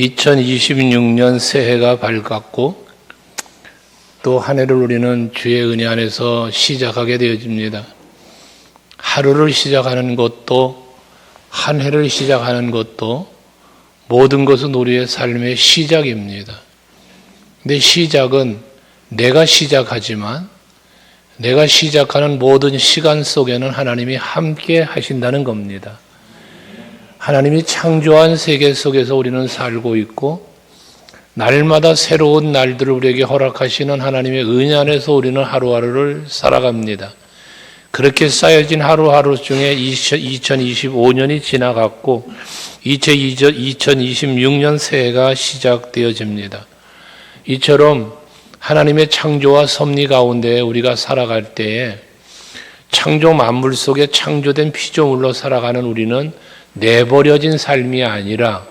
2026년 새해가 밝았고 또 한 해를 우리는 주의 은혜 안에서 시작하게 되어집니다. 하루를 시작하는 것도 한 해를 시작하는 것도 모든 것은 우리의 삶의 시작입니다. 근데 시작은 내가 시작하지만 내가 시작하는 모든 시간 속에는 하나님이 함께 하신다는 겁니다. 하나님이 창조한 세계 속에서 우리는 살고 있고 날마다 새로운 날들을 우리에게 허락하시는 하나님의 은혜 안에서 우리는 하루하루를 살아갑니다. 그렇게 쌓여진 하루하루 중에 2025년이 지나갔고 2026년 새해가 시작되어집니다. 이처럼 하나님의 창조와 섭리 가운데 우리가 살아갈 때에 창조 만물 속에 창조된 피조물로 살아가는 우리는 내버려진 삶이 아니라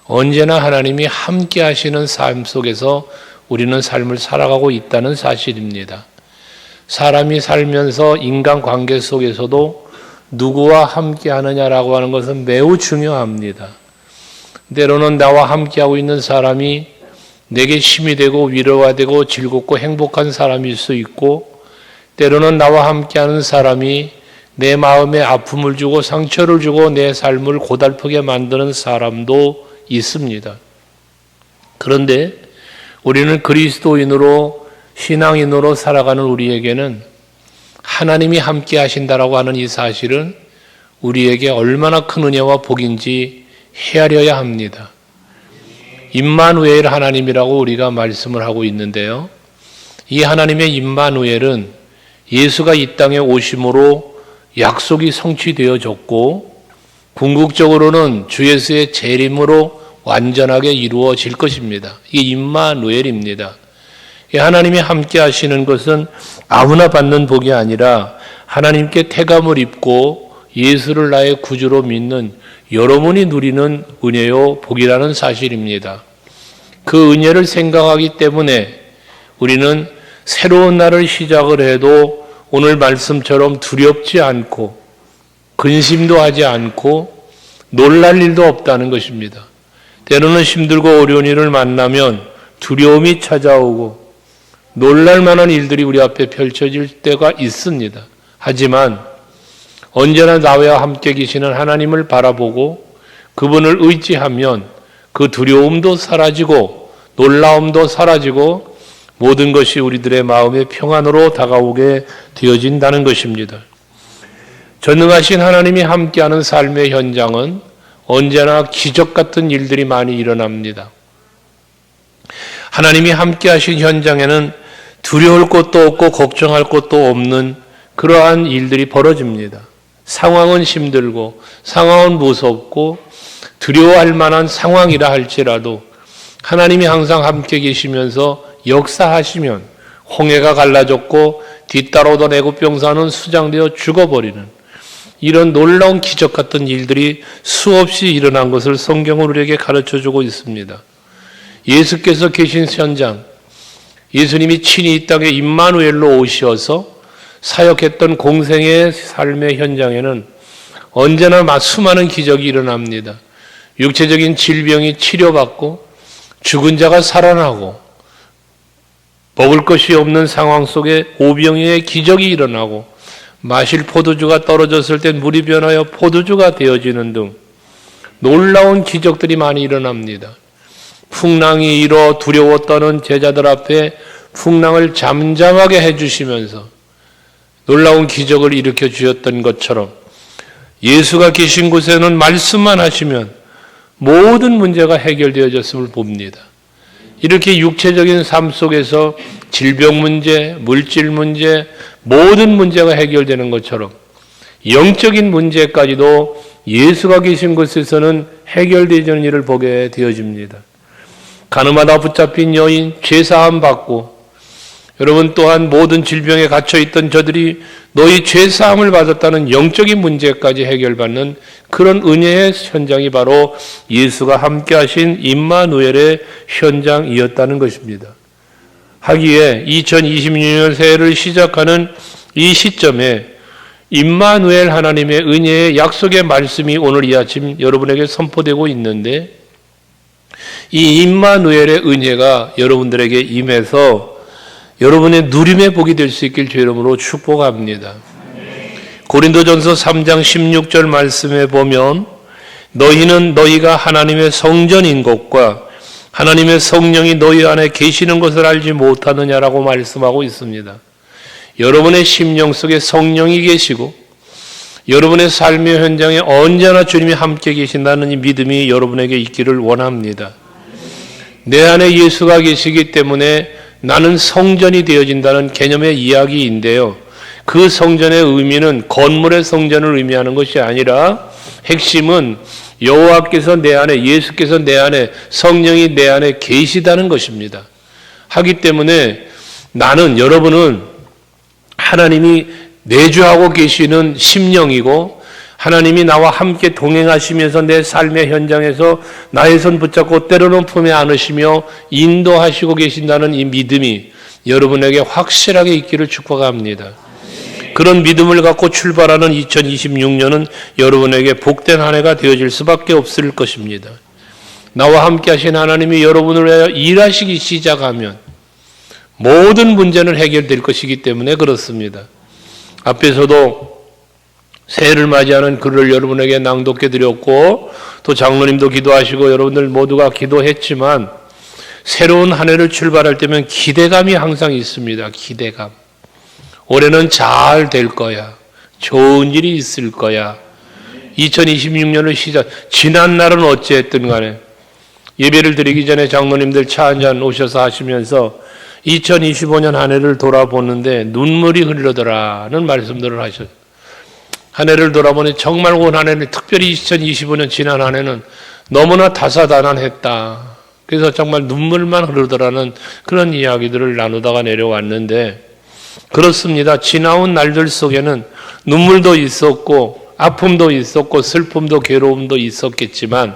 언제나 하나님이 함께 하시는 삶 속에서 우리는 삶을 살아가고 있다는 사실입니다. 사람이 살면서 인간관계 속에서도 누구와 함께 하느냐라고 하는 것은 매우 중요합니다. 때로는 나와 함께하고 있는 사람이 내게 힘이 되고 위로가 되고 즐겁고 행복한 사람일 수 있고 때로는 나와 함께하는 사람이 내 마음에 아픔을 주고 상처를 주고 내 삶을 고달프게 만드는 사람도 있습니다. 그런데 우리는 그리스도인으로 신앙인으로 살아가는 우리에게는 하나님이 함께 하신다라고 하는 이 사실은 우리에게 얼마나 큰 은혜와 복인지 헤아려야 합니다. 임마누엘 하나님이라고 우리가 말씀을 하고 있는데요. 이 하나님의 임마누엘은 예수가 이 땅에 오심으로 약속이 성취되어졌고 궁극적으로는 주 예수의 재림으로 완전하게 이루어질 것입니다. 이게 임마누엘입니다. 하나님이 함께 하시는 것은 아무나 받는 복이 아니라 하나님께 태감을 입고 예수를 나의 구주로 믿는 여러분이 누리는 은혜요 복이라는 사실입니다. 그 은혜를 생각하기 때문에 우리는 새로운 날을 시작을 해도 오늘 말씀처럼 두렵지 않고 근심도 하지 않고 놀랄 일도 없다는 것입니다. 때로는 힘들고 어려운 일을 만나면 두려움이 찾아오고 놀랄 만한 일들이 우리 앞에 펼쳐질 때가 있습니다. 하지만 언제나 나와 함께 계시는 하나님을 바라보고 그분을 의지하면 그 두려움도 사라지고 놀라움도 사라지고 모든 것이 우리들의 마음의 평안으로 다가오게 되어진다는 것입니다. 전능하신 하나님이 함께하는 삶의 현장은 언제나 기적 같은 일들이 많이 일어납니다. 하나님이 함께하신 현장에는 두려울 것도 없고 걱정할 것도 없는 그러한 일들이 벌어집니다. 상황은 힘들고 상황은 무섭고 두려워할 만한 상황이라 할지라도 하나님이 항상 함께 계시면서 역사하시면 홍해가 갈라졌고 뒤따라오던 애굽 병사는 수장되어 죽어버리는 이런 놀라운 기적 같은 일들이 수없이 일어난 것을 성경은 우리에게 가르쳐주고 있습니다. 예수께서 계신 현장, 예수님이 친히 이 땅에 임마누엘로 오셔서 사역했던 공생의 삶의 현장에는 언제나 수많은 기적이 일어납니다. 육체적인 질병이 치료받고 죽은 자가 살아나고 먹을 것이 없는 상황 속에 오병이의 기적이 일어나고 마실 포도주가 떨어졌을 때 물이 변하여 포도주가 되어지는 등 놀라운 기적들이 많이 일어납니다. 풍랑이 일어 두려워 떠는 제자들 앞에 풍랑을 잠잠하게 해주시면서 놀라운 기적을 일으켜 주셨던 것처럼 예수가 계신 곳에는 말씀만 하시면 모든 문제가 해결되어졌음을 봅니다. 이렇게 육체적인 삶 속에서 질병 문제, 물질 문제, 모든 문제가 해결되는 것처럼 영적인 문제까지도 예수가 계신 곳에서는 해결되는 일을 보게 되어집니다. 가늠하다 붙잡힌 여인, 죄사함 받고 여러분 또한 모든 질병에 갇혀있던 저들이 너희 죄사함을 받았다는 영적인 문제까지 해결받는 그런 은혜의 현장이 바로 예수가 함께하신 임마누엘의 현장이었다는 것입니다. 하기에 2026년 새해를 시작하는 이 시점에 임마누엘 하나님의 은혜의 약속의 말씀이 오늘 이 아침 여러분에게 선포되고 있는데 이 임마누엘의 은혜가 여러분들에게 임해서 여러분의 누림의 복이 될 수 있길 주 이름으로 축복합니다. 고린도전서 3장 16절 말씀에 보면 너희는 너희가 하나님의 성전인 것과 하나님의 성령이 너희 안에 계시는 것을 알지 못하느냐라고 말씀하고 있습니다. 여러분의 심령 속에 성령이 계시고 여러분의 삶의 현장에 언제나 주님이 함께 계신다는 이 믿음이 여러분에게 있기를 원합니다. 내 안에 예수가 계시기 때문에 나는 성전이 되어진다는 개념의 이야기인데요. 그 성전의 의미는 건물의 성전을 의미하는 것이 아니라 핵심은 여호와께서 내 안에, 예수께서 내 안에, 성령이 내 안에 계시다는 것입니다. 하기 때문에 여러분은 하나님이 내주하고 계시는 심령이고 하나님이 나와 함께 동행하시면서 내 삶의 현장에서 나의 손 붙잡고 때로는 품에 안으시며 인도하시고 계신다는 이 믿음이 여러분에게 확실하게 있기를 축복합니다. 그런 믿음을 갖고 출발하는 2026년은 여러분에게 복된 한 해가 되어질 수밖에 없을 것입니다. 나와 함께 하신 하나님이 여러분을 위하여 일하시기 시작하면 모든 문제는 해결될 것이기 때문에 그렇습니다. 앞에서도 새해를 맞이하는 글을 여러분에게 낭독해 드렸고 또 장로님도 기도하시고 여러분들 모두가 기도했지만 새로운 한 해를 출발할 때면 기대감이 항상 있습니다. 기대감. 올해는 잘 될 거야. 좋은 일이 있을 거야. 2026년을 지난 날은 어찌했든 간에 예배를 드리기 전에 장로님들 차 한잔 오셔서 하시면서 2025년 한 해를 돌아보는데 눈물이 흐르더라는 말씀들을 하셨어요. 한 해를 돌아보니 정말 온 한 해는 특별히 2025년 지난 한 해는 너무나 다사다난했다. 그래서 정말 눈물만 흐르더라는 그런 이야기들을 나누다가 내려왔는데 그렇습니다. 지나온 날들 속에는 눈물도 있었고 아픔도 있었고 슬픔도 괴로움도 있었겠지만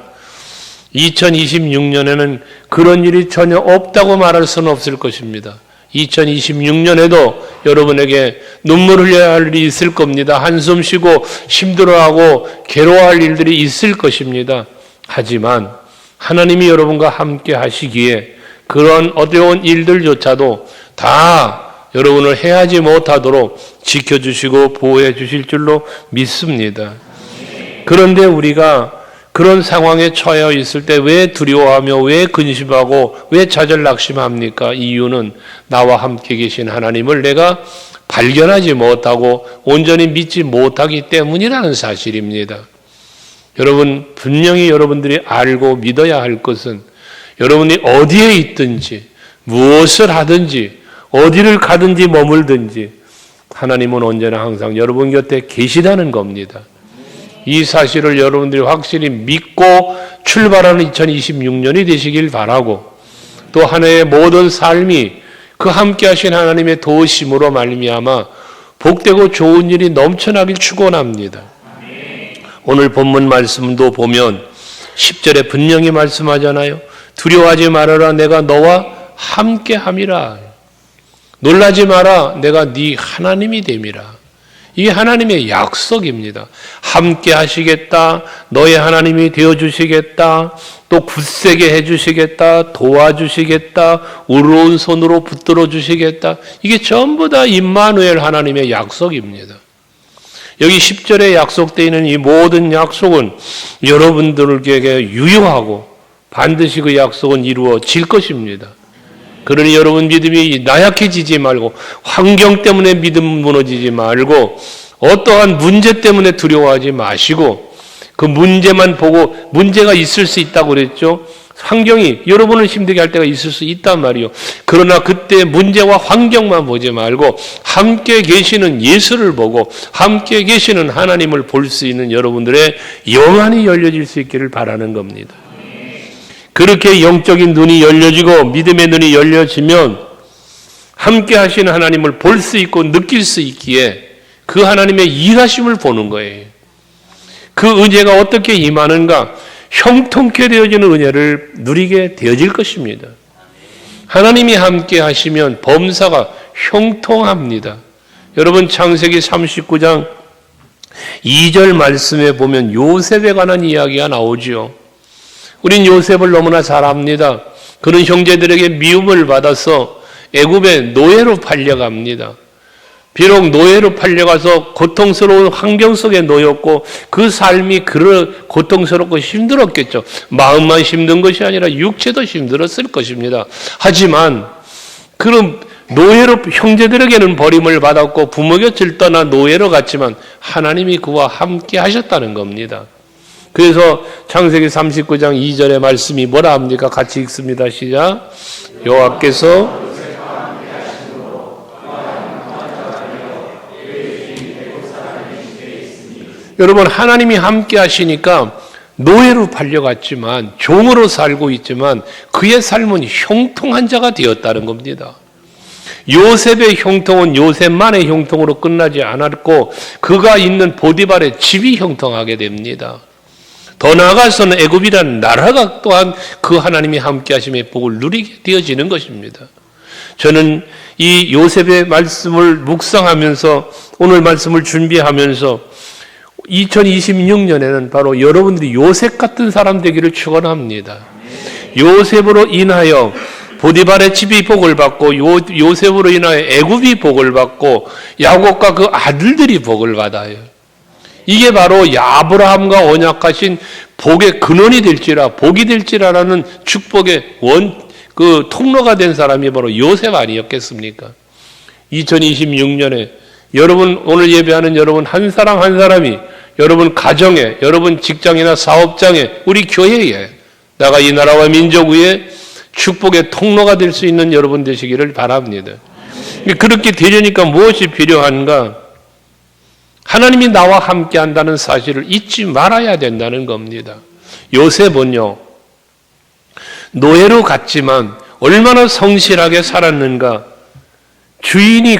2026년에는 그런 일이 전혀 없다고 말할 수는 없을 것입니다. 2026년에도 여러분에게 눈물 흘려야 할 일이 있을 겁니다. 한숨 쉬고 힘들어하고 괴로워할 일들이 있을 것입니다. 하지만 하나님이 여러분과 함께 하시기에 그런 어려운 일들조차도 다 여러분을 해하지 못하도록 지켜주시고 보호해 주실 줄로 믿습니다. 그런데 우리가 그런 상황에 처해 있을 때 왜 두려워하며 왜 근심하고 왜 좌절낙심합니까? 이유는 나와 함께 계신 하나님을 내가 발견하지 못하고 온전히 믿지 못하기 때문이라는 사실입니다. 여러분 분명히 여러분들이 알고 믿어야 할 것은 여러분이 어디에 있든지 무엇을 하든지 어디를 가든지 머물든지 하나님은 언제나 항상 여러분 곁에 계시다는 겁니다. 이 사실을 여러분들이 확실히 믿고 출발하는 2026년이 되시길 바라고 또 한 해의 모든 삶이 그 함께 하신 하나님의 도우심으로 말미암아 복되고 좋은 일이 넘쳐나길 축원합니다. 오늘 본문 말씀도 보면 10절에 분명히 말씀하잖아요. 두려워하지 말아라 내가 너와 함께 함이라. 놀라지 마라 내가 네 하나님이 됨이라. 이게 하나님의 약속입니다. 함께 하시겠다. 너의 하나님이 되어주시겠다. 또 굳세게 해주시겠다. 도와주시겠다. 의로운 손으로 붙들어 주시겠다. 이게 전부 다 임마누엘 하나님의 약속입니다. 여기 10절에 약속되어 있는 이 모든 약속은 여러분들에게 유효하고 반드시 그 약속은 이루어질 것입니다. 그러니 여러분 믿음이 나약해지지 말고 환경 때문에 믿음 무너지지 말고 어떠한 문제 때문에 두려워하지 마시고 그 문제만 보고 문제가 있을 수 있다고 그랬죠. 환경이 여러분을 힘들게 할 때가 있을 수 있단 말이요. 그러나 그때 문제와 환경만 보지 말고 함께 계시는 예수를 보고 함께 계시는 하나님을 볼 수 있는 여러분들의 영안이 열려질 수 있기를 바라는 겁니다. 그렇게 영적인 눈이 열려지고 믿음의 눈이 열려지면 함께 하시는 하나님을 볼 수 있고 느낄 수 있기에 그 하나님의 일하심을 보는 거예요. 그 은혜가 어떻게 임하는가? 형통케 되어지는 은혜를 누리게 되어질 것입니다. 하나님이 함께 하시면 범사가 형통합니다. 여러분 창세기 39장 2절 말씀에 보면 요셉에 관한 이야기가 나오죠. 우린 요셉을 너무나 잘 압니다. 그는 형제들에게 미움을 받아서 애굽의 노예로 팔려갑니다. 비록 노예로 팔려가서 고통스러운 환경 속에 놓였고 그 삶이 고통스럽고 힘들었겠죠. 마음만 힘든 것이 아니라 육체도 힘들었을 것입니다. 하지만 그런 노예로 형제들에게는 버림을 받았고 부모 곁을 떠나 노예로 갔지만 하나님이 그와 함께 하셨다는 겁니다. 그래서 창세기 39장 2절의 말씀이 뭐라 합니까? 같이 읽습니다. 시작. 여호와께서 여러분, 하나님이 함께 하시니까 노예로 팔려갔지만 종으로 살고 있지만 그의 삶은 형통한 자가 되었다는 겁니다. 요셉의 형통은 요셉만의 형통으로 끝나지 않았고 그가 있는 보디발의 집이 형통하게 됩니다. 더 나아가서는 애굽이라는 나라가 또한 그 하나님이 함께 하심의 복을 누리게 되어지는 것입니다. 저는 이 요셉의 말씀을 묵상하면서 오늘 말씀을 준비하면서 2026년에는 바로 여러분들이 요셉 같은 사람 되기를 축원합니다. 요셉으로 인하여 보디발의 집이 복을 받고 요셉으로 인하여 애굽이 복을 받고 야곱과 그 아들들이 복을 받아요. 이게 바로 아브라함과 언약하신 복의 근원이 될지라 복이 될지라라는 축복의 통로가 된 사람이 바로 요셉 아니었겠습니까? 2026년에 여러분, 오늘 예배하는 여러분 한 사람 한 사람이 여러분 가정에, 여러분 직장이나 사업장에, 우리 교회에 나가 이 나라와 민족 위에 축복의 통로가 될 수 있는 여러분 되시기를 바랍니다. 그렇게 되려니까 무엇이 필요한가? 하나님이 나와 함께 한다는 사실을 잊지 말아야 된다는 겁니다. 요셉은요, 노예로 갔지만 얼마나 성실하게 살았는가? 주인이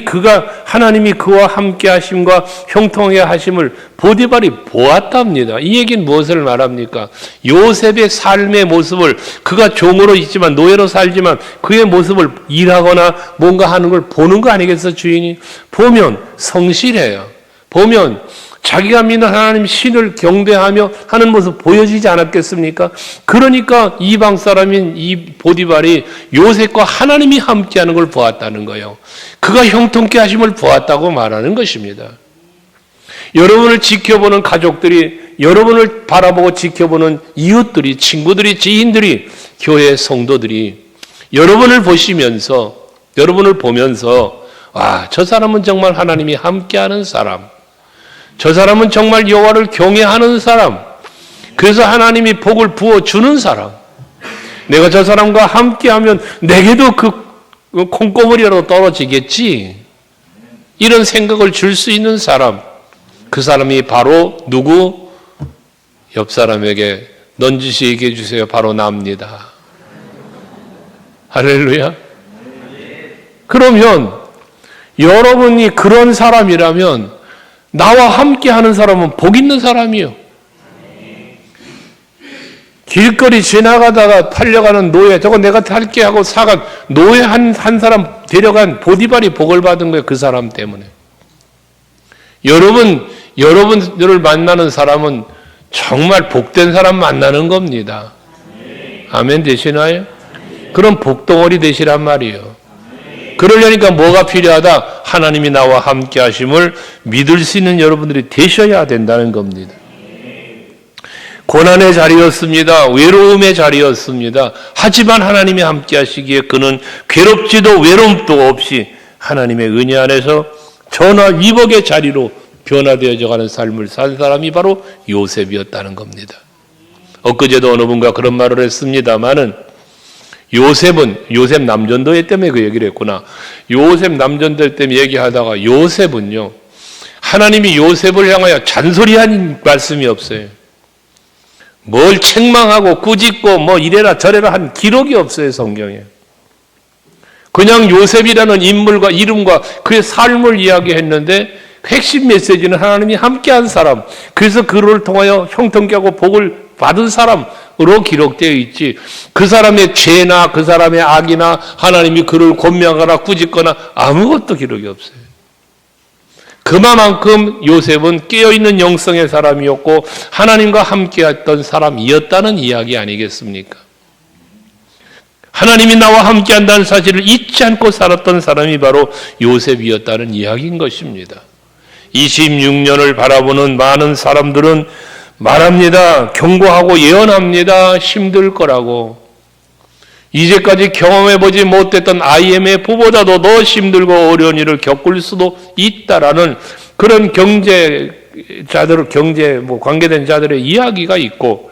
하나님이 그와 함께 하심과 형통하게 하심을 보디발이 보았답니다. 이 얘기는 무엇을 말합니까? 요셉의 삶의 모습을 그가 종으로 있지만 노예로 살지만 그의 모습을 일하거나 뭔가 하는 걸 보는 거 아니겠어? 주인이 보면 성실해요. 보면 자기가 믿는 하나님 신을 경배하며 하는 모습 보여지지 않았겠습니까? 그러니까 이방 사람인 이 보디발이 요셉과 하나님이 함께하는 걸 보았다는 거예요. 그가 형통케 하심을 보았다고 말하는 것입니다. 여러분을 지켜보는 가족들이, 여러분을 바라보고 지켜보는 이웃들이, 친구들이, 지인들이, 교회 성도들이 여러분을 보시면서, 여러분을 보면서 와, 저 사람은 정말 하나님이 함께하는 사람, 저 사람은 정말 여호와를 경외하는 사람, 그래서 하나님이 복을 부어주는 사람, 내가 저 사람과 함께하면 내게도 그 콩고물이라도 떨어지겠지, 이런 생각을 줄 수 있는 사람, 그 사람이 바로 누구? 옆 사람에게 넌지시 얘기해 주세요. 바로 나입니다. 할렐루야. 그러면 여러분이 그런 사람이라면 나와 함께 하는 사람은 복 있는 사람이요. 길거리 지나가다가 팔려가는 노예, 저거 내가 탈게 하고 사간 노예 한 사람 데려간 보디발이 복을 받은 거예요. 그 사람 때문에. 여러분들을 만나는 사람은 정말 복된 사람 만나는 겁니다. 아멘 되시나요? 그런 복덩어리 되시란 말이에요. 그러려니까 뭐가 필요하다? 하나님이 나와 함께 하심을 믿을 수 있는 여러분들이 되셔야 된다는 겁니다. 고난의 자리였습니다. 외로움의 자리였습니다. 하지만 하나님이 함께 하시기에 그는 괴롭지도 외로움도 없이 하나님의 은혜 안에서 전화 위복의 자리로 변화되어져 가는 삶을 산 사람이 바로 요셉이었다는 겁니다. 엊그제도 어느 분과 그런 말을 했습니다마는 요셉 남전도회 때문에 그 얘기를 했구나. 요셉 남전도회 때문에 얘기하다가 요셉은요, 하나님이 요셉을 향하여 잔소리한 말씀이 없어요. 뭘 책망하고 꾸짖고 뭐 이래라 저래라 한 기록이 없어요, 성경에. 그냥 요셉이라는 인물과 이름과 그의 삶을 이야기했는데 핵심 메시지는 하나님이 함께한 사람, 그래서 그를 통하여 형통케 하고 복을 받은 사람으로 기록되어 있지, 그 사람의 죄나 그 사람의 악이나 하나님이 그를 권면하거나 꾸짖거나 아무것도 기록이 없어요. 그 그만큼 요셉은 깨어있는 영성의 사람이었고 하나님과 함께했던 사람이었다는 이야기 아니겠습니까? 하나님이 나와 함께한다는 사실을 잊지 않고 살았던 사람이 바로 요셉이었다는 이야기인 것입니다. 26년을 바라보는 많은 사람들은 말합니다. 경고하고 예언합니다. 힘들 거라고. 이제까지 경험해보지 못했던 IMF보다도 더 힘들고 어려운 일을 겪을 수도 있다라는 그런 관계된 자들의 이야기가 있고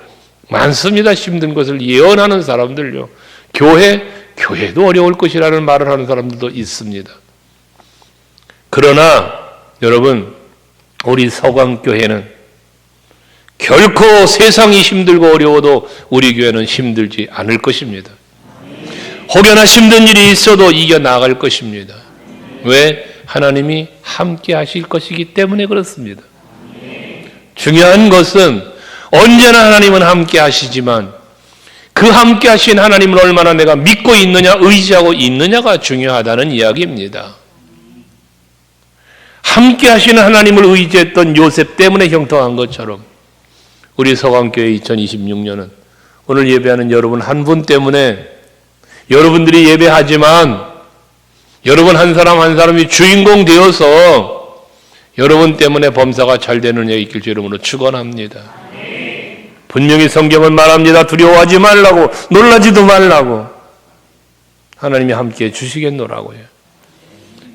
많습니다. 힘든 것을 예언하는 사람들요. 교회도 어려울 것이라는 말을 하는 사람들도 있습니다. 그러나 여러분, 우리 서강교회는 결코 세상이 힘들고 어려워도 우리 교회는 힘들지 않을 것입니다. 혹여나 힘든 일이 있어도 이겨나갈 것입니다. 왜? 하나님이 함께 하실 것이기 때문에 그렇습니다. 중요한 것은 언제나 하나님은 함께 하시지만 그 함께 하신 하나님을 얼마나 내가 믿고 있느냐, 의지하고 있느냐가 중요하다는 이야기입니다. 함께 하시는 하나님을 의지했던 요셉 때문에 형통한 것처럼 우리 서강교회 2026년은 오늘 예배하는 여러분 한 분 때문에 여러분들이 예배하지만 여러분 한 사람 한 사람이 주인공 되어서 여러분 때문에 범사가 잘 되는 일 있길 주 이름으로 축원합니다. 분명히 성경은 말합니다. 두려워하지 말라고, 놀라지도 말라고. 하나님이 함께해 주시겠노라고요.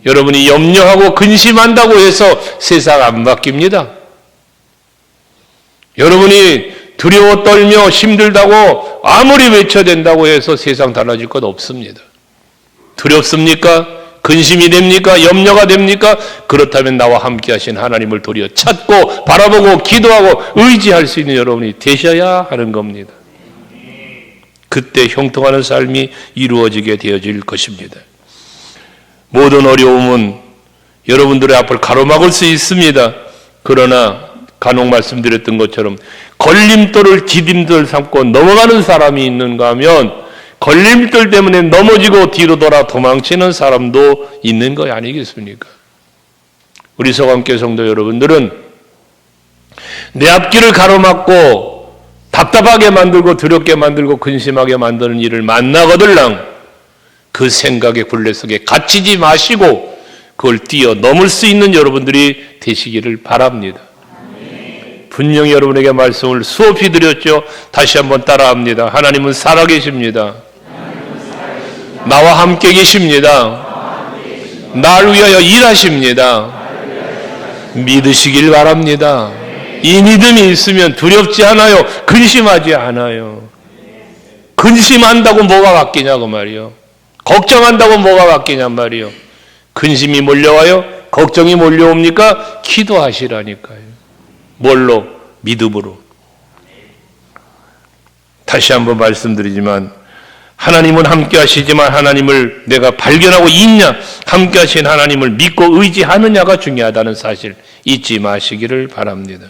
여러분이 염려하고 근심한다고 해서 세상 안 바뀝니다. 여러분이 두려워 떨며 힘들다고 아무리 외쳐댄다고 해서 세상 달라질 것 없습니다. 두렵습니까? 근심이 됩니까? 염려가 됩니까? 그렇다면 나와 함께 하신 하나님을 도리어 찾고 바라보고 기도하고 의지할 수 있는 여러분이 되셔야 하는 겁니다. 그때 형통하는 삶이 이루어지게 되어질 것입니다. 모든 어려움은 여러분들의 앞을 가로막을 수 있습니다. 그러나 간혹 말씀드렸던 것처럼 걸림돌을 디딤돌 삼고 넘어가는 사람이 있는가 하면 걸림돌 때문에 넘어지고 뒤로 돌아 도망치는 사람도 있는 거 아니겠습니까? 우리 서강교회 성도 여러분들은 내 앞길을 가로막고 답답하게 만들고 두렵게 만들고 근심하게 만드는 일을 만나거들랑 그 생각의 굴레 속에 갇히지 마시고 그걸 뛰어넘을 수 있는 여러분들이 되시기를 바랍니다. 분명히 여러분에게 말씀을 수없이 드렸죠. 다시 한번 따라합니다. 하나님은 살아계십니다. 나와 함께 계십니다. 날 위하여 일하십니다. 믿으시길 바랍니다. 이 믿음이 있으면 두렵지 않아요. 근심하지 않아요. 근심한다고 뭐가 바뀌냐고 말이요. 걱정한다고 뭐가 바뀌냔 말이요. 근심이 몰려와요? 걱정이 몰려옵니까? 기도하시라니까요. 뭘로? 믿음으로. 다시 한번 말씀드리지만 하나님은 함께 하시지만 하나님을 내가 발견하고 있냐, 함께 하신 하나님을 믿고 의지하느냐가 중요하다는 사실 잊지 마시기를 바랍니다.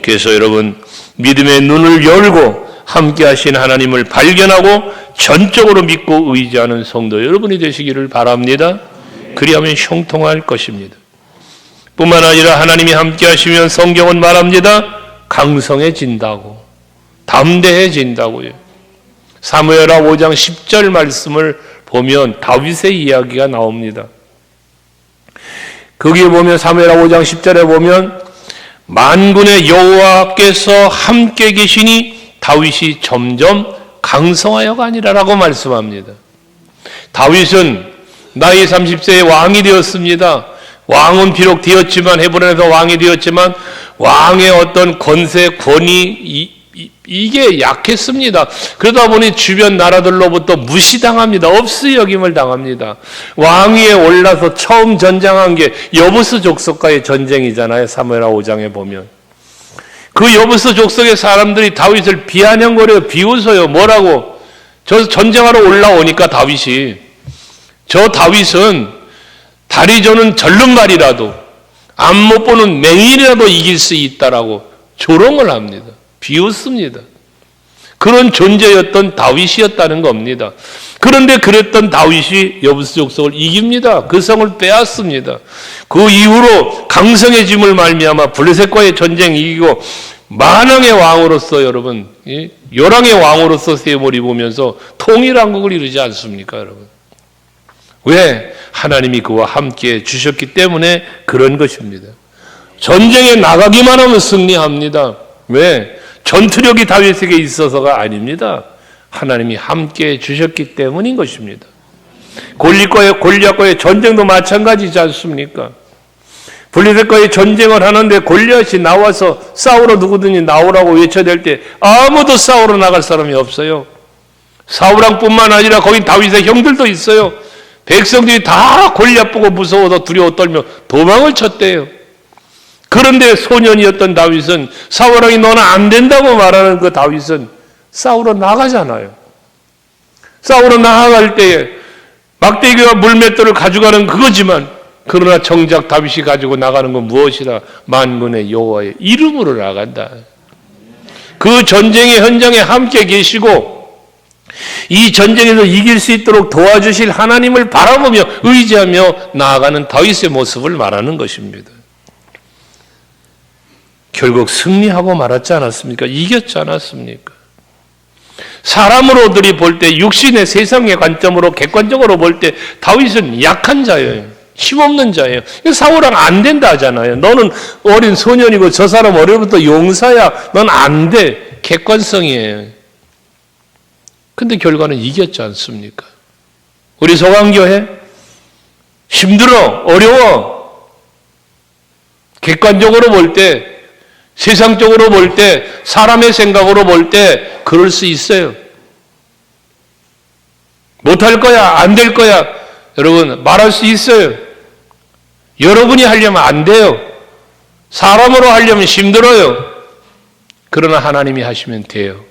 그래서 여러분 믿음의 눈을 열고 함께 하신 하나님을 발견하고 전적으로 믿고 의지하는 성도 여러분이 되시기를 바랍니다. 그리하면 형통할 것입니다. 뿐만 아니라 하나님이 함께 하시면 성경은 말합니다. 강성해진다고, 담대해진다고요. 사무엘하 5장 10절 말씀을 보면 다윗의 이야기가 나옵니다. 거기에 보면 사무엘하 5장 10절에 보면 만군의 여호와께서 함께 계시니 다윗이 점점 강성하여가 아니라라고 말씀합니다. 다윗은 나이 30세에 왕이 되었습니다. 왕은 비록 되었지만 헤브론에서 왕이 되었지만 왕의 어떤 권세, 권위 이게 약했습니다. 그러다 보니 주변 나라들로부터 무시당합니다. 없이 여김을 당합니다. 왕위에 올라서 처음 전쟁한 게 여부스 족속과의 전쟁이잖아요. 사무엘하 5장에 보면 그 여부스 족속의 사람들이 다윗을 비아냥거려요. 비웃어요. 뭐라고? 저 전쟁하러 올라오니까 다윗이, 저 다윗은 다리 저는 절름발이라도 앞 못 보는 맹인이라도 이길 수 있다라고 조롱을 합니다. 비웃습니다. 그런 존재였던 다윗이었다는 겁니다. 그런데 그랬던 다윗이 여부스 족속을 이깁니다. 그 성을 빼앗습니다. 그 이후로 강성해짐을 말미암아 블레셋과의 전쟁 이기고 만왕의 왕으로서 여러분, 열왕의 왕으로서 세월이 보면서 통일한국을 이루지 않습니까, 여러분? 왜? 하나님이 그와 함께 주셨기 때문에 그런 것입니다. 전쟁에 나가기만 하면 승리합니다. 왜? 전투력이 다윗에게 있어서가 아닙니다. 하나님이 함께 주셨기 때문인 것입니다. 골리앗과의 전쟁도 마찬가지지 않습니까? 블레셋과의 전쟁을 하는데 골리앗이 나와서 싸우러 누구든지 나오라고 외쳐댈 때 아무도 싸우러 나갈 사람이 없어요. 사울왕뿐만 아니라 거기 다윗의 형들도 있어요. 백성들이 다 골리앗 보고 무서워서 두려워 떨며 도망을 쳤대요. 그런데 소년이었던 다윗은 사울왕이 너는 안 된다고 말하는 그 다윗은 싸우러 나가잖아요. 싸우러 나아갈 때에 막대기와 물맷돌을 가져가는 그거지만 그러나 정작 다윗이 가지고 나가는 건 무엇이라? 만군의 여호와의 이름으로 나간다. 그 전쟁의 현장에 함께 계시고 이 전쟁에서 이길 수 있도록 도와주실 하나님을 바라보며 의지하며 나아가는 다윗의 모습을 말하는 것입니다. 결국 승리하고 말았지 않았습니까? 이겼지 않았습니까? 사람으로들이 볼 때 육신의 세상의 관점으로 객관적으로 볼 때 다윗은 약한 자예요. 힘없는 자예요. 사울왕 안 된다 하잖아요. 너는 어린 소년이고 저 사람 어려부터 용사야. 넌 안 돼. 객관성이에요. 근데 결과는 이겼지 않습니까? 우리 소강교회 힘들어, 어려워. 객관적으로 볼 때, 세상적으로 볼 때, 사람의 생각으로 볼 때 그럴 수 있어요. 못할 거야, 안 될 거야. 여러분 말할 수 있어요. 여러분이 하려면 안 돼요. 사람으로 하려면 힘들어요. 그러나 하나님이 하시면 돼요.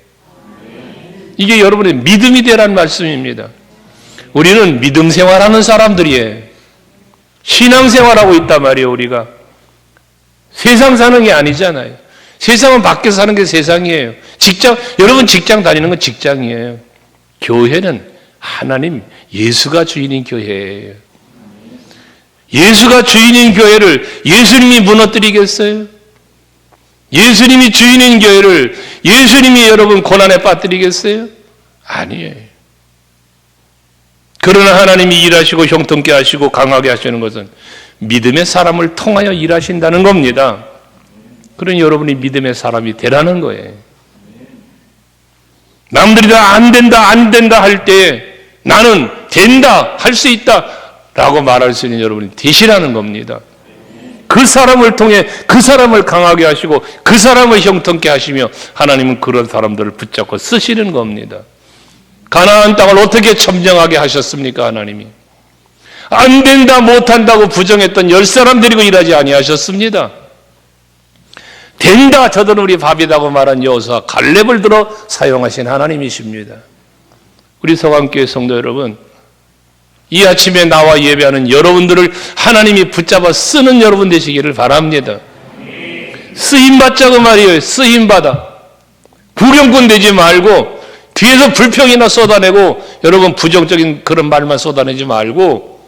이게 여러분의 믿음이 되라는 말씀입니다. 우리는 믿음 생활하는 사람들이에요. 신앙생활하고 있단 말이에요. 우리가 세상 사는 게 아니잖아요. 세상은 밖에서 사는 게 세상이에요. 여러분 직장 다니는 건 직장이에요. 교회는 하나님, 예수가 주인인 교회예요. 예수가 주인인 교회를 예수님이 무너뜨리겠어요? 예수님이 주인인 교회를 예수님이 여러분 고난에 빠뜨리겠어요? 아니에요. 그러나 하나님이 일하시고 형통케 하시고 강하게 하시는 것은 믿음의 사람을 통하여 일하신다는 겁니다. 그러니 여러분이 믿음의 사람이 되라는 거예요. 남들이 다 안 된다 할 때에 나는 된다, 할 수 있다 라고 말할 수 있는 여러분이 되시라는 겁니다. 그 사람을 통해 그 사람을 강하게 하시고 그 사람을 형통케 하시며 하나님은 그런 사람들을 붙잡고 쓰시는 겁니다. 가나안 땅을 어떻게 점령하게 하셨습니까? 하나님이 안 된다 못한다고 부정했던 10사람 데리고 일하지 아니하셨습니다. 된다 저들은 우리 밥이다고 말한 여호수아 갈렙을 들어 사용하신 하나님이십니다. 우리 서강교회 성도 여러분, 이 아침에 나와 예배하는 여러분들을 하나님이 붙잡아 쓰는 여러분 되시기를 바랍니다. 쓰임받자고 말이에요. 쓰임받아. 구경꾼 되지 말고 뒤에서 불평이나 쏟아내고 여러분 부정적인 그런 말만 쏟아내지 말고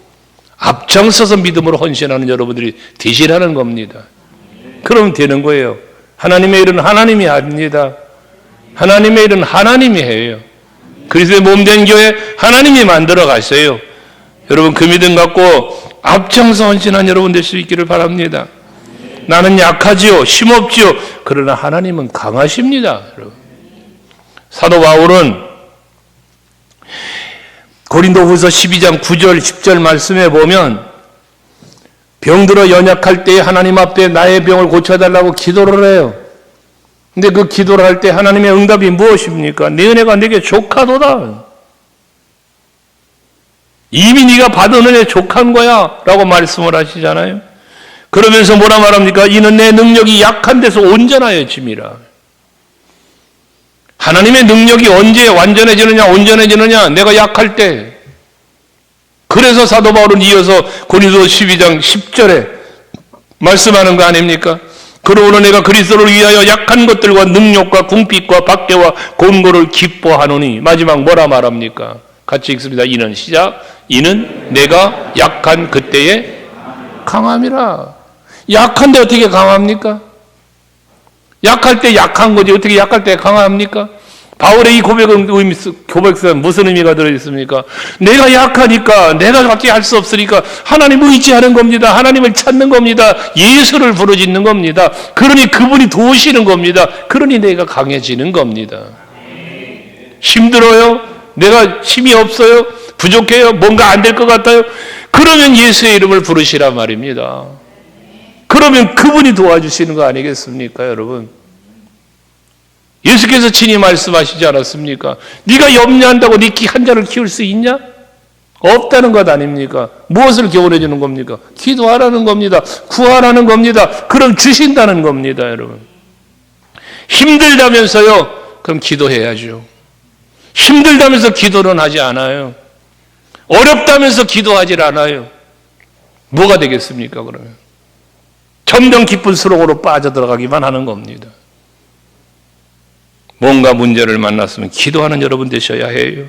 앞장서서 믿음으로 헌신하는 여러분들이 되시라는 겁니다. 그러면 되는 거예요. 하나님의 일은 하나님이 합니다. 하나님의 일은 하나님이 해요. 그리스도의 몸된 교회 하나님이 만들어 가세요. 여러분 그 믿음 갖고 앞장서 헌신한 여러분 될 수 있기를 바랍니다. 나는 약하지요, 힘없지요. 그러나 하나님은 강하십니다. 여러분. 사도 바울은 고린도후서 12장 9절 10절 말씀에 보면 병들어 연약할 때에 하나님 앞에 나의 병을 고쳐달라고 기도를 해요. 근데 그 기도를 할 때 하나님의 응답이 무엇입니까? 내 은혜가 내게 족하도다. 이미 네가 받은 은혜 족한 거야 라고 말씀을 하시잖아요. 그러면서 뭐라 말합니까? 이는 내 능력이 약한 데서 온전하여 짐이라. 하나님의 능력이 언제 완전해지느냐 온전해지느냐? 내가 약할 때. 그래서 사도 바울은 이어서 고린도서 12장 10절에 말씀하는 거 아닙니까? 그러므로 내가 그리스도를 위하여 약한 것들과 능력과 궁핍과 박해와 곤고를 기뻐하노니. 마지막 뭐라 말합니까? 같이 읽습니다. 이는 시작. 이는 내가 약한 그때에 강함이라. 약한데 어떻게 강합니까? 약할 때 약한 거지 어떻게 약할 때 강합니까? 바울의 이 고백은 무슨 의미가 들어있습니까? 내가 약하니까, 내가 밖에 할 수 없으니까 하나님을 의지하는 겁니다. 하나님을 찾는 겁니다. 예수를 부르짖는 겁니다. 그러니 그분이 도우시는 겁니다. 그러니 내가 강해지는 겁니다. 힘들어요? 내가 힘이 없어요? 부족해요? 뭔가 안 될 것 같아요? 그러면 예수의 이름을 부르시란 말입니다. 그러면 그분이 도와주시는 거 아니겠습니까, 여러분? 예수께서 친히 말씀하시지 않았습니까? 네가 염려한다고 네 키 한 자를 키울 수 있냐? 없다는 것 아닙니까? 무엇을 교훈해 주는 겁니까? 기도하라는 겁니다. 구하라는 겁니다. 그럼 주신다는 겁니다, 여러분. 힘들다면서요? 그럼 기도해야죠. 힘들다면서 기도는 하지 않아요. 어렵다면서 기도하지 않아요. 뭐가 되겠습니까, 그러면? 점점 깊은 수렁으로 빠져들어가기만 하는 겁니다. 뭔가 문제를 만났으면 기도하는 여러분 되셔야 해요.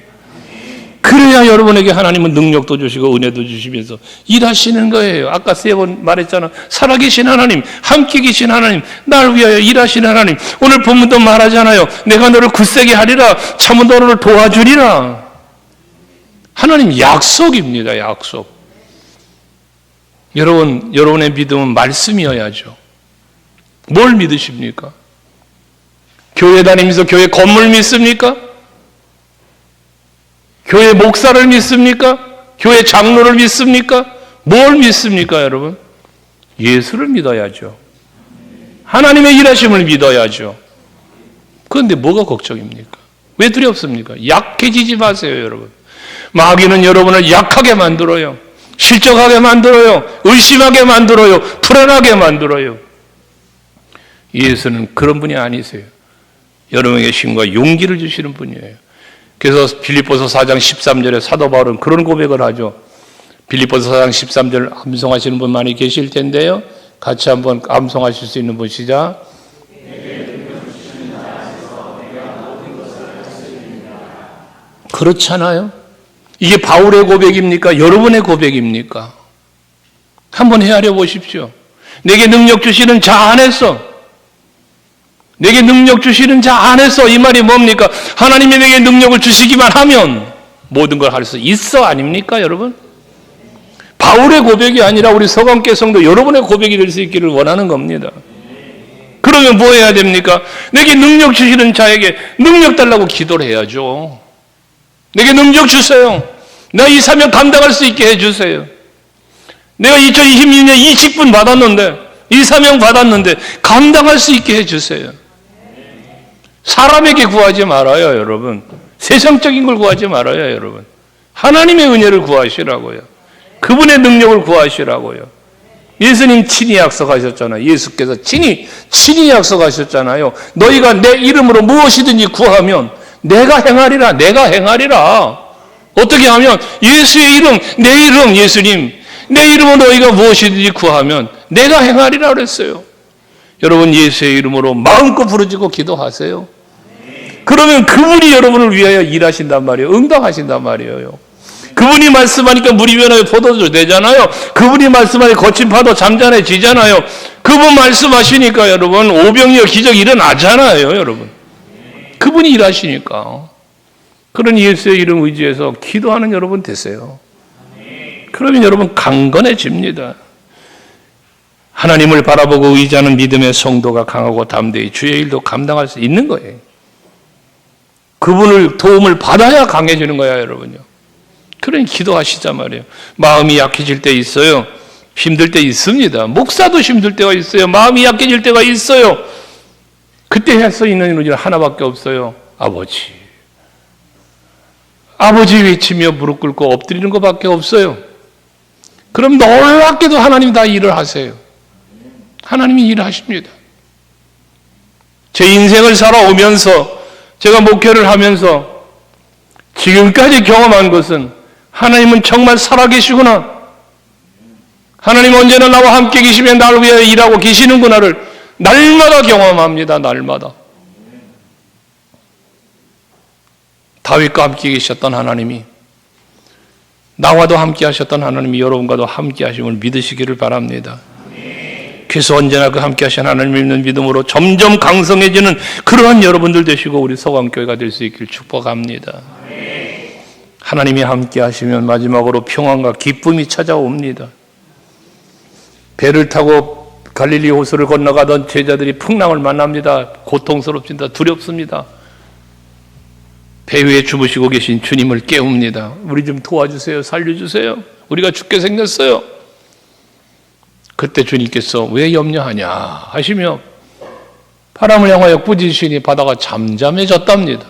그래야 여러분에게 하나님은 능력도 주시고 은혜도 주시면서 일하시는 거예요. 아까 3번 말했잖아. 살아계신 하나님, 함께 계신 하나님, 날 위하여 일하시는 하나님. 오늘 본문도 말하잖아요. 내가 너를 굳세게 하리라. 참은 너를 도와주리라. 하나님 약속입니다. 약속. 여러분의 믿음은 말씀이어야죠. 뭘 믿으십니까? 교회 다니면서 교회 건물 믿습니까? 교회 목사를 믿습니까? 교회 장로를 믿습니까? 뭘 믿습니까, 여러분? 예수를 믿어야죠. 하나님의 일하심을 믿어야죠. 그런데 뭐가 걱정입니까? 왜 두렵습니까? 약해지지 마세요, 여러분. 마귀는 여러분을 약하게 만들어요. 실족하게 만들어요. 의심하게 만들어요. 불안하게 만들어요. 예수는 그런 분이 아니세요. 여러분에게 힘과 용기를 주시는 분이에요. 그래서 빌립보서 4장 13절에 사도 바울은 그런 고백을 하죠. 빌립보서 4장 13절 암송하시는 분 많이 계실 텐데요. 같이 한번 암송하실 수 있는 분 시작. 그렇잖아요. 이게 바울의 고백입니까? 여러분의 고백입니까? 한번 헤아려 보십시오. 내게 능력 주시는 자 안에서, 내게 능력 주시는 자 안에서, 이 말이 뭡니까? 하나님이 내게 능력을 주시기만 하면 모든 걸 할 수 있어 아닙니까, 여러분? 바울의 고백이 아니라 우리 서강계 성도 여러분의 고백이 될 수 있기를 원하는 겁니다. 그러면 뭐 해야 됩니까? 내게 능력 주시는 자에게 능력 달라고 기도를 해야죠. 내게 능력 주세요. 내가 이 사명 감당할 수 있게 해주세요. 내가 2022년 20분 받았는데, 이 사명 받았는데 감당할 수 있게 해주세요. 사람에게 구하지 말아요, 여러분. 세상적인 걸 구하지 말아요, 여러분. 하나님의 은혜를 구하시라고요. 그분의 능력을 구하시라고요. 예수님 친히 약속하셨잖아요. 예수께서 친히 약속하셨잖아요. 너희가 내 이름으로 무엇이든지 구하면 내가 행하리라. 내가 행하리라. 어떻게 하면 예수의 이름, 내 이름, 예수님, 내 이름으로 너희가 무엇이든지 구하면 내가 행하리라 그랬어요. 여러분 예수의 이름으로 마음껏 부르짖고 기도하세요. 그러면 그분이 여러분을 위하여 일하신단 말이에요. 응답하신단 말이에요. 그분이 말씀하니까 물이 변하여 포도주 되잖아요. 그분이 말씀하니까 거친 파도 잠잠해지잖아요. 그분 말씀하시니까 여러분 오병이어 기적이 일어나잖아요, 여러분. 그분이 일하시니까. 그런 예수의 이름 의지해서 기도하는 여러분 되세요. 그러면 여러분 강건해집니다. 하나님을 바라보고 의지하는 믿음의 성도가 강하고 담대히 주의 일도 감당할 수 있는 거예요. 그분을 도움을 받아야 강해지는 거야, 여러분요. 그러니 기도하시자 말이에요. 마음이 약해질 때 있어요. 힘들 때 있습니다. 목사도 힘들 때가 있어요. 마음이 약해질 때가 있어요. 그때 할 수 있는 일은 하나밖에 없어요. 아버지. 아버지 외치며 무릎 꿇고 엎드리는 것밖에 없어요. 그럼 놀랍게도 하나님 다 일을 하세요. 하나님이 일하십니다. 제 인생을 살아오면서 제가 목회를 하면서 지금까지 경험한 것은 하나님은 정말 살아계시구나. 하나님 언제나 나와 함께 계시며 나를 위하여 일하고 계시는구나를 날마다 경험합니다. 날마다. 다윗과 함께 계셨던 하나님이 나와도 함께 하셨던 하나님이 여러분과도 함께 하심을 믿으시기를 바랍니다. 그래서 언제나 그 함께 하신 하나님을 믿는 믿음으로 점점 강성해지는 그러한 여러분들 되시고 우리 서강교회가 될 수 있길 축복합니다. 하나님이 함께 하시면 마지막으로 평안과 기쁨이 찾아옵니다. 배를 타고 갈릴리 호수를 건너가던 제자들이 풍랑을 만납니다. 고통스럽습니다. 두렵습니다. 배 위에 주무시고 계신 주님을 깨웁니다. 우리 좀 도와주세요. 살려주세요. 우리가 죽게 생겼어요. 그때 주님께서 왜 염려하냐 하시며 바람을 향하여 꾸짖으시니 바다가 잠잠해졌답니다.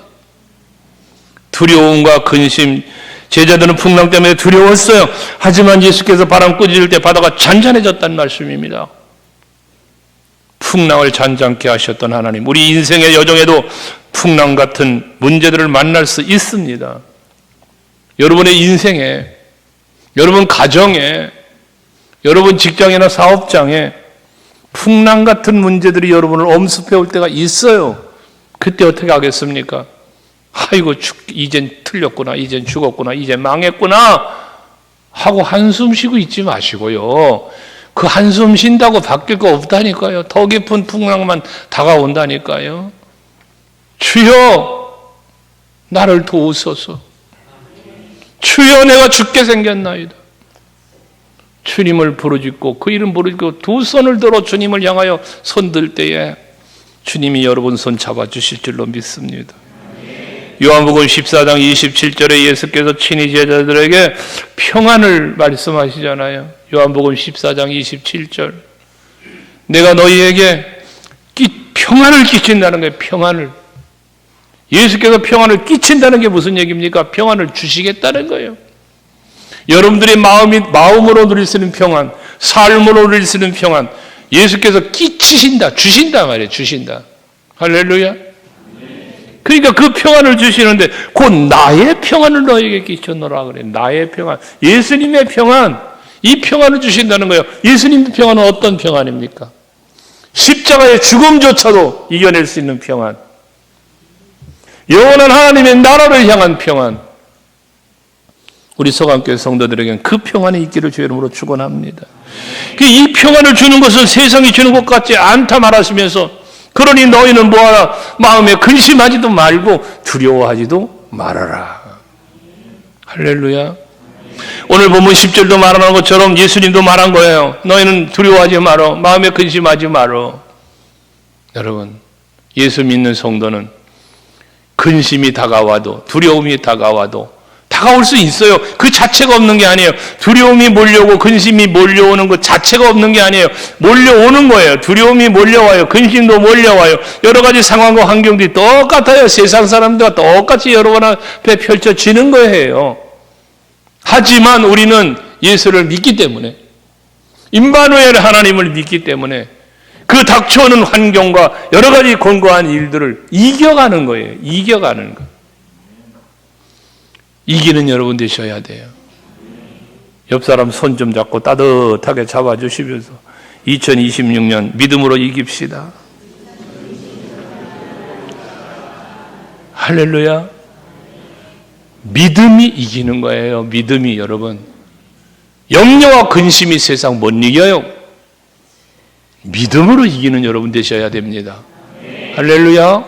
두려움과 근심, 제자들은 풍랑 때문에 두려웠어요. 하지만 예수께서 바람 꾸짖을 때 바다가 잔잔해졌다는 말씀입니다. 풍랑을 잔잔케 하셨던 하나님, 우리 인생의 여정에도 풍랑 같은 문제들을 만날 수 있습니다. 여러분의 인생에, 여러분 가정에, 여러분 직장이나 사업장에 풍랑 같은 문제들이 여러분을 엄습해 올 때가 있어요. 그때 어떻게 하겠습니까? 아이고, 이젠 틀렸구나, 이젠 죽었구나, 이젠 망했구나 하고 한숨 쉬고 있지 마시고요. 그 한숨 쉰다고 바뀔 거 없다니까요. 더 깊은 풍랑만 다가온다니까요. 주여, 나를 도우소서. 주여, 내가 죽게 생겼나이다. 주님을 부르짖고 그 이름 부르짖고 두 손을 들어 주님을 향하여 손들 때에 주님이 여러분 손 잡아주실 줄로 믿습니다. 요한복음 14장 27절에 예수께서 친히 제자들에게 평안을 말씀하시잖아요. 요한복음 14장 27절. 내가 너희에게 평안을 끼친다는 거예요. 평안을. 예수께서 평안을 끼친다는 게 무슨 얘기입니까? 평안을 주시겠다는 거예요. 여러분들의 마음으로 누릴 수 있는 평안, 삶으로 누릴 수 있는 평안, 예수께서 끼치신다, 주신다 말이에요. 주신다. 할렐루야. 그러니까 그 평안을 주시는데 곧 나의 평안을 너에게 끼쳤노라 그래. 나의 평안, 예수님의 평안, 이 평안을 주신다는 거예요. 예수님의 평안은 어떤 평안입니까? 십자가의 죽음조차도 이겨낼 수 있는 평안, 영원한 하나님의 나라를 향한 평안, 우리 서강교회 성도들에게는 그 평안이 있기를 주의 이름으로 축원합니다. 이 평안을 주는 것은 세상이 주는 것 같지 않다 말하시면서 그러니 너희는 뭐하라 마음에 근심하지도 말고 두려워하지도 말아라. 할렐루야. 오늘 본문 10절도 말하는 것처럼 예수님도 말한 거예요. 너희는 두려워하지 말어. 마음에 근심하지 말어. 여러분, 예수 믿는 성도는 근심이 다가와도 두려움이 다가와도 다가올 수 있어요. 그 자체가 없는 게 아니에요. 두려움이 몰려오고 근심이 몰려오는 것 자체가 없는 게 아니에요. 몰려오는 거예요. 두려움이 몰려와요. 근심도 몰려와요. 여러 가지 상황과 환경들이 똑같아요. 세상 사람들과 똑같이 여러분 앞에 펼쳐지는 거예요. 하지만 우리는 예수를 믿기 때문에, 임마누엘 하나님을 믿기 때문에 그 닥쳐오는 환경과 여러 가지 권고한 일들을 이겨가는 거예요. 이겨가는 거. 이기는 여러분 되셔야 돼요. 옆 사람 손 좀 잡고 따뜻하게 잡아주시면서 2026년 믿음으로 이깁시다. 할렐루야. 믿음이 이기는 거예요. 믿음이 여러분. 염려와 근심이 세상 못 이겨요. 믿음으로 이기는 여러분 되셔야 됩니다. 할렐루야.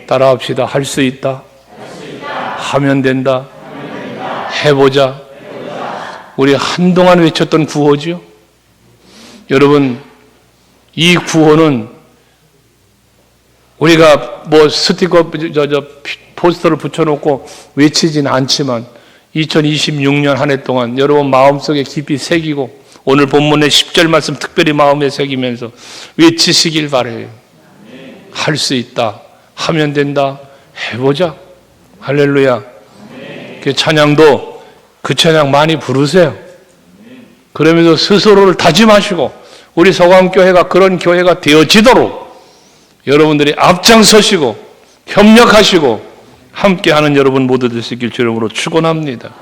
따라합시다. 할 수 있다. 하면 된다. 해보자. 우리 한동안 외쳤던 구호죠. 여러분, 이 구호는 우리가 뭐 스티커, 포스터를 붙여놓고 외치지는 않지만 2026년 한 해 동안 여러분 마음속에 깊이 새기고 오늘 본문의 10절 말씀 특별히 마음에 새기면서 외치시길 바라요. 할 수 있다. 하면 된다. 해보자. 할렐루야. 그 찬양도 그 찬양 많이 부르세요. 그러면서 스스로를 다짐하시고 우리 서강교회가 그런 교회가 되어지도록 여러분들이 앞장서시고 협력하시고 함께하는 여러분 모두 되시길 주름으로 축원합니다.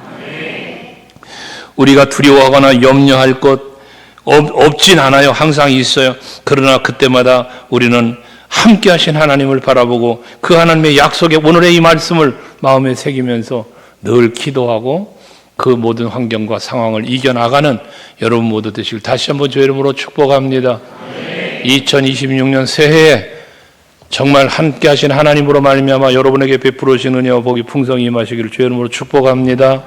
우리가 두려워하거나 염려할 것 없진 않아요. 항상 있어요. 그러나 그때마다 우리는 함께 하신 하나님을 바라보고 그 하나님의 약속의 오늘의 이 말씀을 마음에 새기면서 늘 기도하고 그 모든 환경과 상황을 이겨나가는 여러분 모두 되시길 다시 한번 주의 이름으로 축복합니다. 2026년 새해에 정말 함께 하신 하나님으로 말미암아 여러분에게 베풀어 주신 은혜와 복이 풍성히 임하시기를 주의 이름으로 축복합니다.